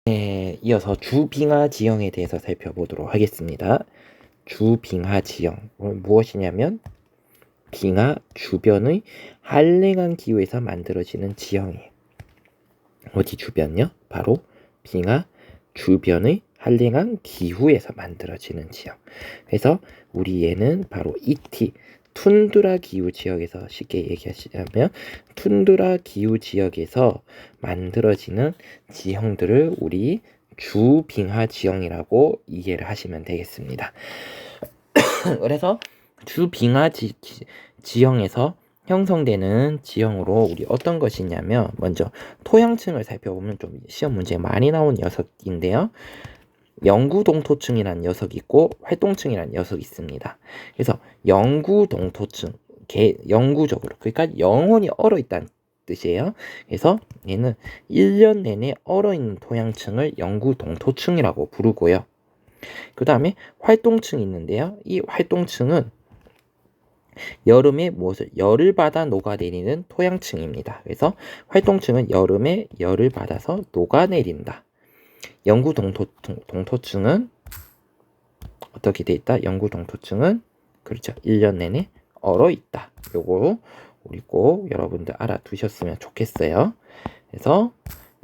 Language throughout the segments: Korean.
네, 이어서 주빙하 지형에 대해서 살펴보도록 하겠습니다. 주빙하 지형은 무엇이냐면 빙하 주변의 한랭한 기후에서 만들어지는 지형이에요. 어디 주변요? 바로 빙하 주변의 한랭한 기후에서 만들어지는 지형. 그래서 우리 얘는 바로 ET 툰드라 기후 지역에서 쉽게 얘기하시자면 툰드라 기후 지역에서 만들어지는 지형들을 우리 주빙하 지형이라고 이해를 하시면 되겠습니다. 그래서 주빙하 지형에서 형성되는 지형으로 우리 어떤 것이 있냐면 먼저 토양층을 살펴보면 좀 시험 문제에 많이 나온 녀석인데요. 영구동토층이라는 녀석이 있고 활동층이라는 녀석이 있습니다. 그래서 영구동토층, 영구적으로, 그러니까 영원히 얼어있다는 뜻이에요. 그래서 얘는 1년 내내 얼어있는 토양층을 영구동토층이라고 부르고요. 그 다음에 활동층이 있는데요. 이 활동층은 여름에 무엇을 열을 받아 녹아내리는 토양층입니다. 그래서 활동층은 여름에 열을 받아서 녹아내린다. 영구동토층은 어떻게 돼 있다? 영구동토층은 그렇죠. 1년 내내 얼어 있다. 요거 우리 꼭 여러분들 알아두셨으면 좋겠어요. 그래서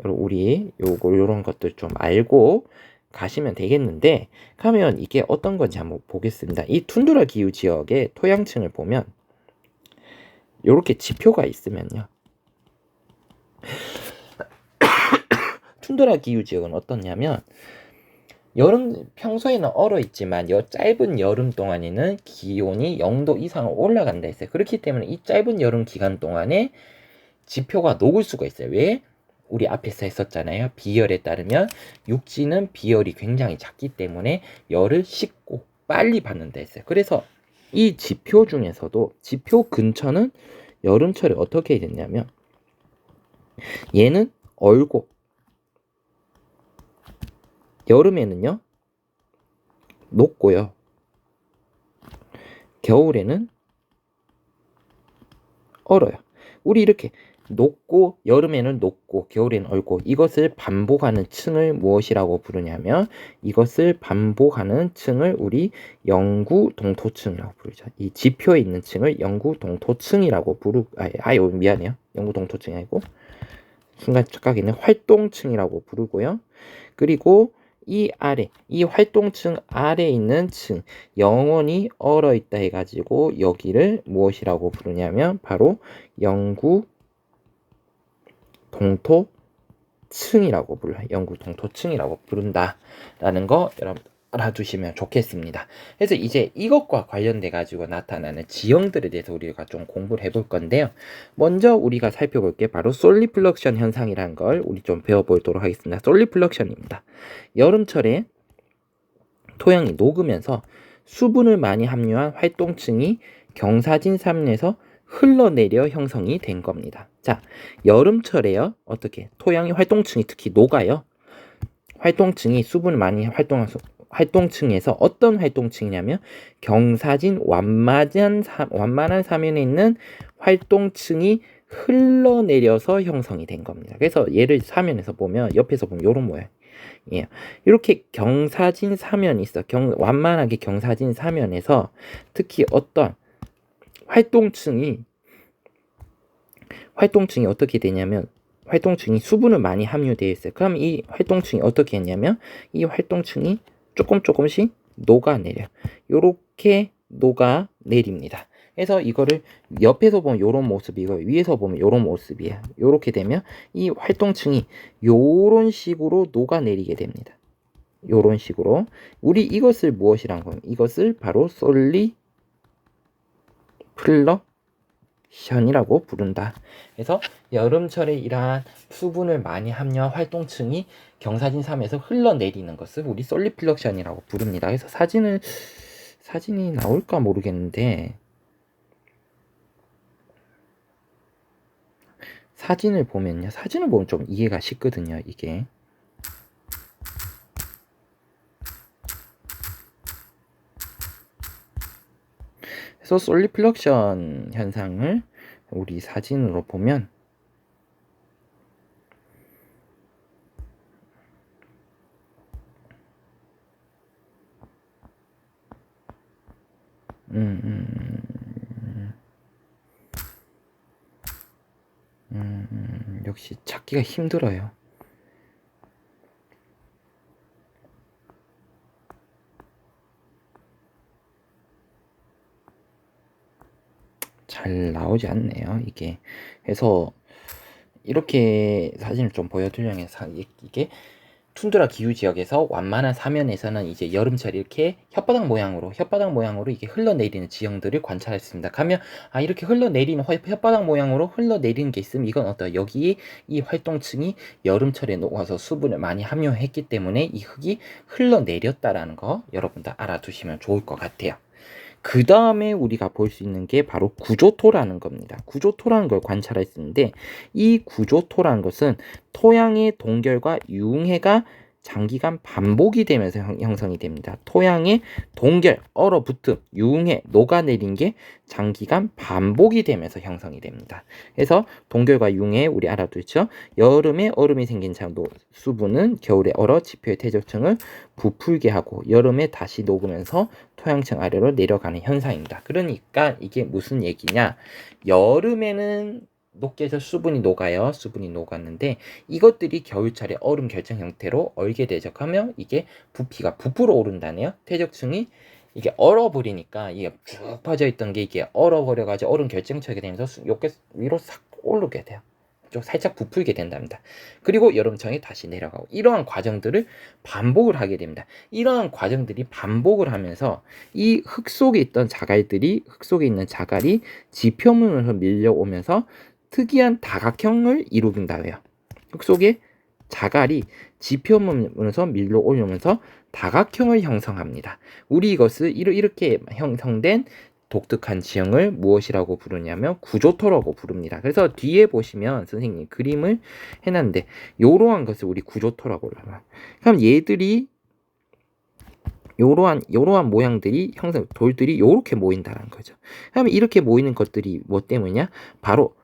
우리 요런 것들 좀 알고 가시면 되겠는데, 그러면 이게 어떤 건지 한번 보겠습니다. 이 툰드라 기후 지역의 토양층을 보면 요렇게 지표가 있으면요. 툰드라 기후 지역은 어떻냐면 평소에는 얼어 있지만 짧은 여름 동안에는 기온이 0도 이상 올라간다 했어요. 그렇기 때문에 이 짧은 여름 기간 동안에 지표가 녹을 수가 있어요. 왜? 우리 앞에서 했었잖아요. 비열에 따르면 육지는 비열이 굉장히 작기 때문에 열을 쉽고 빨리 받는다 했어요. 그래서 이 지표 중에서도 지표 근처는 여름철에 어떻게 됐냐면 얘는 얼고 여름에는요 녹고요. 겨울에는 얼어요. 우리 이렇게 녹고 여름에는 녹고 겨울에는 얼고 이것을 반복하는 층을 무엇이라고 부르냐면 이것을 반복하는 층을 우리 영구동토층이라고 부르죠. 이 지표에 있는 층을 영구동토층이라고 미안해요. 영구동토층이 아니고 순간 착각이네. 활동층이라고 부르고요. 그리고 이 활동층 아래에 있는 층, 영원히 얼어 있다 해가지고 여기를 무엇이라고 부르냐면 바로 영구 동토층이라고 불러요. 영구 동토층이라고 부른다라는 거 여러분 알아두시면 좋겠습니다. 그래서 이제 이것과 관련돼 가지고 나타나는 지형들에 대해서 우리가 좀 공부를 해볼 건데요. 먼저 우리가 살펴볼 게 바로 솔리플럭션 현상이라는 걸 우리 좀 배워보도록 하겠습니다. 솔리플럭션입니다. 여름철에 토양이 녹으면서 수분을 많이 함유한 활동층이 경사진 사면에서 흘러내려 형성이 된 겁니다. 자, 여름철에요. 어떻게? 토양의 활동층이 특히 녹아요. 활동층이 수분을 많이 활동한 활동층에서 어떤 활동층이냐면 경사진 완만한 사면에 있는 활동층이 흘러내려서 형성이 된 겁니다. 그래서 얘를 사면에서 보면 옆에서 보면 이런 모양. 예. 이렇게 경사진 사면이 있어. 완만하게 경사진 사면에서 특히 어떤 활동층이 어떻게 되냐면 활동층이 수분을 많이 함유되어 있어요. 그럼 이 활동층이 어떻게 했냐면 이 활동층이 조금씩 녹아내려. 요렇게 녹아내립니다. 그래서 이거를 옆에서 보면 요런 모습이고 위에서 보면 요런 모습이에요. 요렇게 되면 이 활동층이 요런 식으로 녹아내리게 됩니다. 요런 식으로. 우리 이것을 무엇이란 거예요? 이것을 바로 솔리플럭션이라고 부른다. 그래서 여름철에 이러한 수분을 많이 함유한 활동층이 경사진 섬에서 흘러내리는 것을 우리 솔리플럭션이라고 부릅니다. 그래서 사진이 나올까 모르겠는데 사진을 보면 좀 이해가 쉽거든요. 이게 그래서 솔리플럭션 현상을 우리 사진으로 보면 역시 찾기가 힘들어요. 잘 나오지 않네요, 이게. 그래서 이렇게 사진을 좀 보여드리려면 이게 툰드라 기후 지역에서 완만한 사면에서는 이제 여름철 이렇게 혓바닥 모양으로 이게 흘러내리는 지형들을 관찰했습니다. 가면 이렇게 흘러내리는 혓바닥 모양으로 흘러내리는 게 있으면 이건 여기 이 활동층이 여름철에 녹아서 수분을 많이 함유했기 때문에 이 흙이 흘러내렸다라는 거 여러분들 알아두시면 좋을 것 같아요. 그 다음에 우리가 볼 수 있는 게 바로 구조토라는 겁니다. 구조토라는 걸 관찰했는데 이 구조토라는 것은 토양의 동결과 융해가 장기간 반복이 되면서 형성이 됩니다. 토양의 동결, 얼어붙음, 융해, 녹아내린 게 장기간 반복이 되면서 형성이 됩니다. 그래서 동결과 융해 우리 알아두죠. 여름에 얼음이 생긴 수분은 겨울에 얼어 지표의 퇴적층을 부풀게 하고 여름에 다시 녹으면서 토양층 아래로 내려가는 현상입니다. 그러니까 이게 무슨 얘기냐? 여름에는 녹게 해서 수분이 녹았는데 이것들이 겨울철에 얼음 결정 형태로 얼게 되적하면 이게 부피가 부풀어 오른다네요. 퇴적층이 이게 얼어버리니까 이게 쭉 퍼져 있던 게 이게 얼어버려가지고 얼음 결정체가 되면서 이렇게 위로 싹 오르게 돼요. 좀 살짝 부풀게 된답니다. 그리고 여름철에 다시 내려가고 이러한 과정들을 반복을 하게 됩니다. 이러한 과정들이 반복을 하면서 이 흙 속에 있는 자갈이 지표면으로 밀려오면서 특이한 다각형을 이루긴다 해요. 흙 속에 자갈이 지표면에서 밀려오면서 다각형을 형성합니다. 우리 이것을 이렇게 형성된 독특한 지형을 무엇이라고 부르냐면 구조토라고 부릅니다. 그래서 뒤에 보시면 선생님이 그림을 해놨는데 요러한 것을 우리 구조토라고 불러요. 그럼 얘들이 요러한 모양들이 돌들이 요렇게 모인다는 거죠. 그러면 이렇게 모이는 것들이 뭐 때문이냐? 바로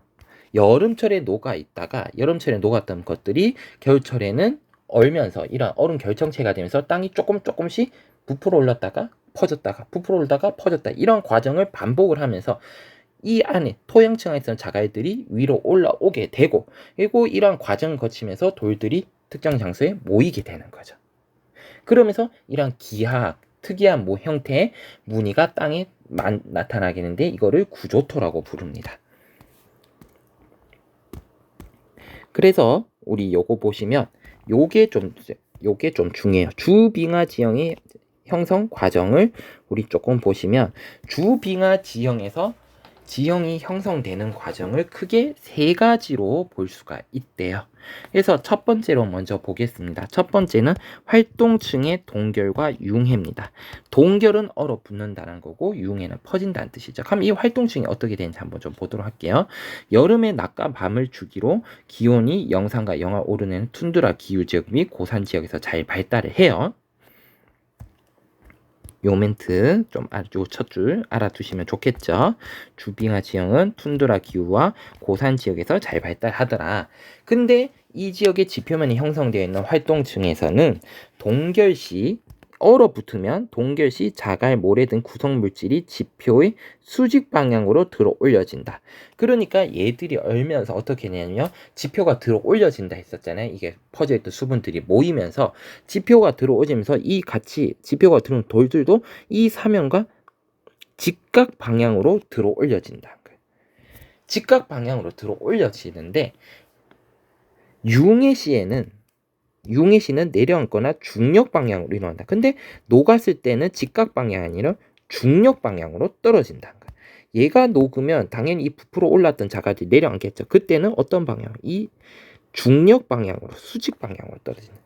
여름철에 녹았던 것들이 겨울철에는 얼면서 이런 얼음 결정체가 되면서 땅이 조금씩 부풀어 올랐다가 퍼졌다 이런 과정을 반복을 하면서 이 안에 토양층에 있던 자갈들이 위로 올라오게 되고 그리고 이러한 과정을 거치면서 돌들이 특정 장소에 모이게 되는 거죠. 그러면서 이런 특이한 형태의 무늬가 땅에 나타나게 되는데 이거를 구조토라고 부릅니다. 그래서 우리 요거 보시면 요게 좀 중요해요. 주빙하 지형의 형성 과정을 우리 조금 보시면 주빙하 지형에서 지형이 형성되는 과정을 크게 세 가지로 볼 수가 있대요. 그래서 첫 번째로 먼저 보겠습니다. 첫 번째는 활동층의 동결과 융해입니다. 동결은 얼어붙는다는 거고 융해는 퍼진다는 뜻이죠. 그럼 이 활동층이 어떻게 되는지 한번 좀 보도록 할게요. 여름에 낮과 밤을 주기로 기온이 영상과 영하 오르는 툰드라 기후 지역 및 고산 지역에서 잘 발달을 해요. 요 멘트 좀 첫 줄 알아두시면 좋겠죠. 주빙하 지형은 툰드라 기후와 고산 지역에서 잘 발달하더라. 근데 이 지역의 지표면이 형성되어 있는 활동층에서는 얼어붙으면 동결 시 자갈, 모래 등 구성 물질이 지표의 수직 방향으로 들어 올려진다. 그러니까 얘들이 얼면서 어떻게 되냐면 지표가 들어 올려진다 했었잖아요. 이게 퍼져있던 수분들이 모이면서 지표가 들어 올리면서 지표가 들어온 돌들도 이 사면과 직각 방향으로 들어 올려진다. 직각 방향으로 들어 올려지는데 융해 시는 내려앉거나 중력 방향으로 이동한다. 근데 녹았을 때는 직각 방향이 아니라 중력 방향으로 떨어진다. 얘가 녹으면 당연히 이 부풀어 올랐던 자갈이 내려앉겠죠. 그때는 어떤 방향? 이 중력 방향으로, 수직 방향으로 떨어진다.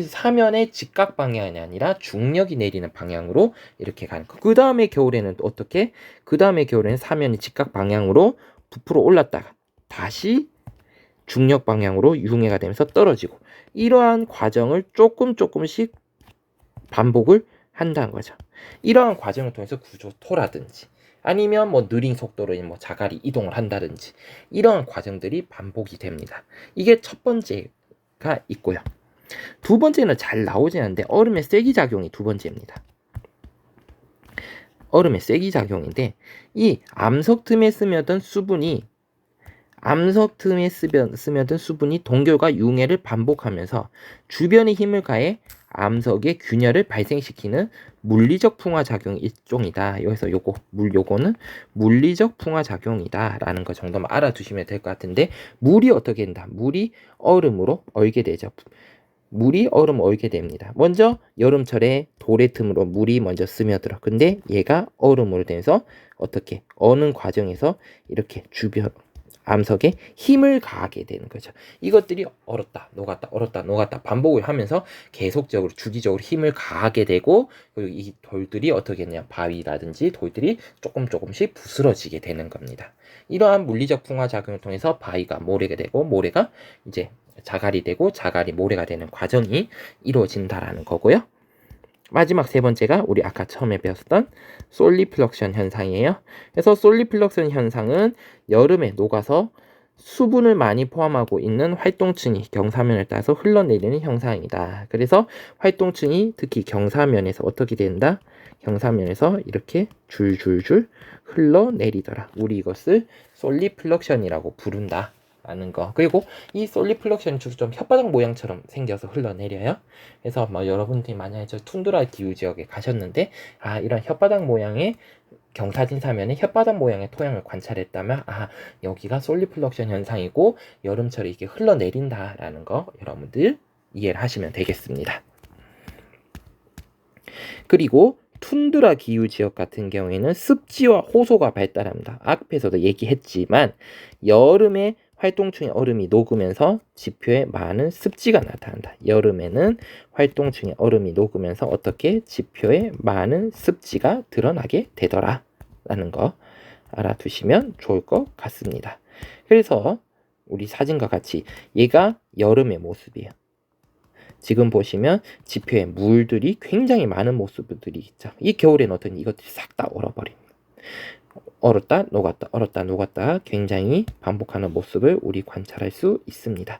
사면의 직각 방향이 아니라 중력이 내리는 방향으로 이렇게 가는 거. 그 다음에 겨울에는 어떻게? 그 다음에 겨울에는 사면이 직각 방향으로 부풀어 올랐다가 다시 중력 방향으로 융해가 되면서 떨어지고 이러한 과정을 조금씩 반복을 한다는 거죠. 이러한 과정을 통해서 구조토라든지 아니면 뭐 느린 속도로 뭐 자갈이 이동을 한다든지 이러한 과정들이 반복이 됩니다. 이게 첫 번째가 있고요. 두 번째는 잘 나오지 않는데 얼음의 세기 작용이 두 번째입니다. 얼음의 쐐기작용인데, 이 암석 틈에 스며든 수분이 동결과 융해를 반복하면서 주변의 힘을 가해 암석의 균열을 발생시키는 물리적 풍화작용 일종이다. 여기서 요거는 물리적 풍화작용이다 라는 거 정도만 알아두시면 될 것 같은데, 물이 어떻게 된다? 물이 얼음으로 얼게 되죠. 물이 얼음 얼게 됩니다. 먼저 여름철에 돌의 틈으로 물이 먼저 스며들어. 근데 얘가 얼음으로 돼서 어떻게 어는 과정에서 이렇게 주변 암석에 힘을 가하게 되는 거죠. 이것들이 얼었다 녹았다 반복을 하면서 계속적으로 주기적으로 힘을 가하게 되고, 그리고 이 돌들이 어떻게 되냐, 바위라든지 돌들이 조금씩 부스러지게 되는 겁니다. 이러한 물리적 풍화 작용을 통해서 바위가 모래가 되고, 모래가 이제 자갈이 되고, 자갈이 모래가 되는 과정이 이루어진다라는 거고요. 마지막 세 번째가 우리 아까 처음에 배웠던 솔리플럭션 현상이에요. 그래서 솔리플럭션 현상은 여름에 녹아서 수분을 많이 포함하고 있는 활동층이 경사면을 따라서 흘러내리는 현상이다. 그래서 활동층이 특히 경사면에서 어떻게 된다? 경사면에서 이렇게 줄줄줄 흘러내리더라. 우리 이것을 솔리플럭션이라고 부른다 라는 거. 그리고 이 솔리플럭션이 주로 좀 혓바닥 모양처럼 생겨서 흘러내려요. 그래서 여러분들이 만약에 저 툰드라 기후 지역에 가셨는데, 이런 혓바닥 모양의 경사진 사면에 혓바닥 모양의 토양을 관찰했다면, 여기가 솔리플럭션 현상이고 여름철에 이게 흘러내린다라는 거 여러분들 이해를 하시면 되겠습니다. 그리고 툰드라 기후 지역 같은 경우에는 습지와 호소가 발달합니다. 앞에서도 얘기했지만 여름에 활동층의 얼음이 녹으면서 지표에 많은 습지가 나타난다. 여름에는 활동층의 얼음이 녹으면서 어떻게 지표에 많은 습지가 드러나게 되더라 라는 거 알아두시면 좋을 것 같습니다. 그래서 우리 사진과 같이 얘가 여름의 모습이에요. 지금 보시면 지표에 물들이 굉장히 많은 모습들이 있죠. 이 겨울에는 어떤 이것들이 싹 다 얼어버립니다. 얼었다 녹았다 굉장히 반복하는 모습을 우리 관찰할 수 있습니다.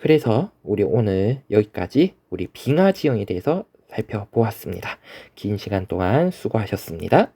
그래서 우리 오늘 여기까지 우리 빙하 지형에 대해서 살펴보았습니다. 긴 시간 동안 수고하셨습니다.